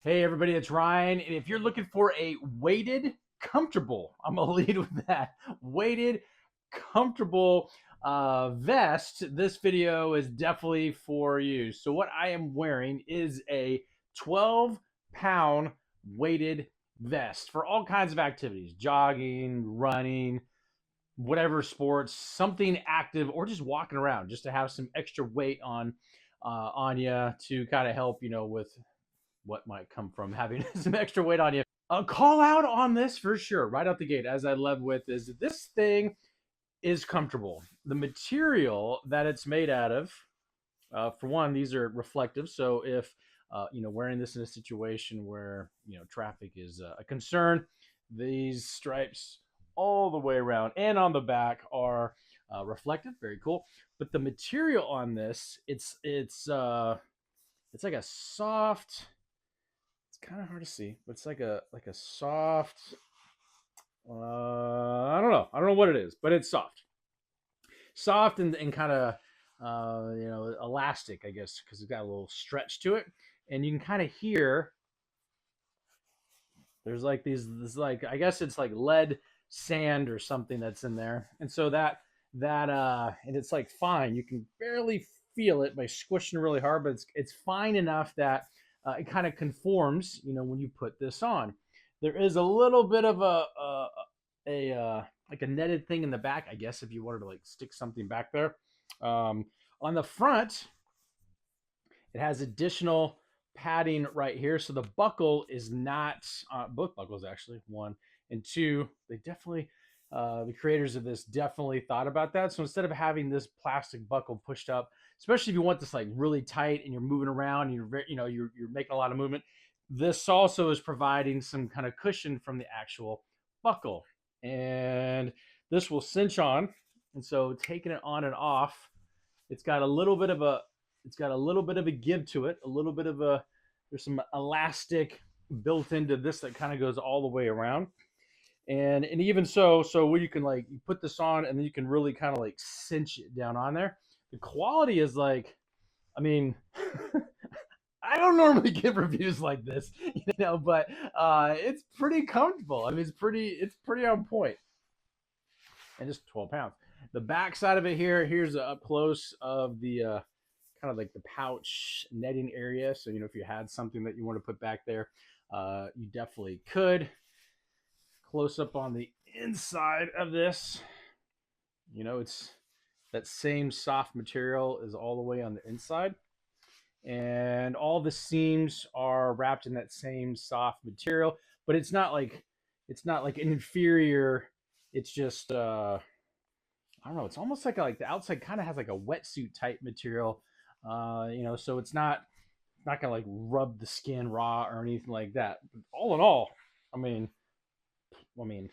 Hey everybody, it's Ryan. And if you're looking for a weighted, comfortable, I'm gonna lead with that weighted, comfortable vest, this video is definitely for you. So what I am wearing is a 12-pound weighted vest for all kinds of activities: jogging, running, whatever sports, something active, or just walking around, just to have some extra weight on you to kind of help, with what might come from having some extra weight on you. A call out on this for sure, right out the gate, as I led with, is this thing is comfortable. The material that it's made out of, for one, these are reflective. So if wearing this in a situation where traffic is a concern, these stripes all the way around and on the back are reflective. Very cool. But the material on this, it's like a soft, kind of hard to see, but it's like a soft. I don't know what it is, but it's soft and kind of elastic, I guess, because it's got a little stretch to it, and you can kind of hear there's like this, like, I guess it's like lead sand or something that's in there, and so that and it's like fine. You can barely feel it by squishing really hard, but it's fine enough that it kind of conforms, when you put this on. There is a little bit of a like a netted thing in the back, I guess, if you wanted to like stick something back there. On the front, it has additional padding right here, so the buckle is not both buckles, actually, one and two. They definitely, the creators of this definitely thought about that. So instead of having this plastic buckle pushed up, especially if you want this like really tight and you're moving around and you're making a lot of movement, this also is providing some kind of cushion from the actual buckle, and this will cinch on. And so taking it on and off, it's got a little bit of a it's got a little bit of a give to it, a little bit of a there's some elastic built into this that kind of goes all the way around. And even so where you can, like, you put this on and then you can really kind of like cinch it down on there. The quality is like, I mean, I don't normally give reviews like this, but it's pretty comfortable. I mean, it's pretty on point, and just 12 pounds. The back side of it here, here's a up close of the kind of like the pouch netting area. So, if you had something that you want to put back there, you definitely could. Close up on the inside of this, it's that same soft material is all the way on the inside, and all the seams are wrapped in that same soft material. But it's not like an inferior. It's just I don't know. It's almost like the outside kind of has like a wetsuit type material, so it's not gonna like rub the skin raw or anything like that. But all in all, I mean, I mean,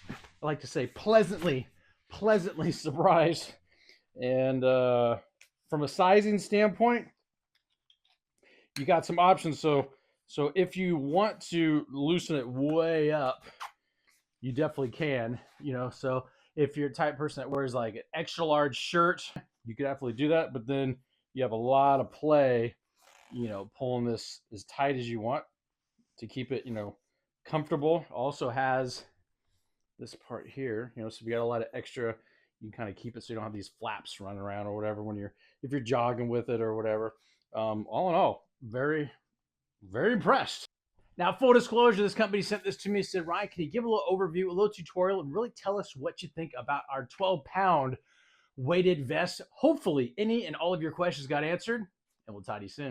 I like to say pleasantly surprised. And from a sizing standpoint, you got some options. So if you want to loosen it way up, you definitely can. So if you're a type of person that wears like an extra large shirt, you could definitely do that. But then you have a lot of play, pulling this as tight as you want to keep it, comfortable. Also has this part here, so if you got a lot of extra, you can kind of keep it so you don't have these flaps running around or whatever when if you're jogging with it or whatever. All in all, very, very impressed. Now, full disclosure, this company sent this to me, said, Ryan, can you give a little overview, a little tutorial, and really tell us what you think about our 12-pound weighted vest? Hopefully, any and all of your questions got answered, and we'll talk to you soon.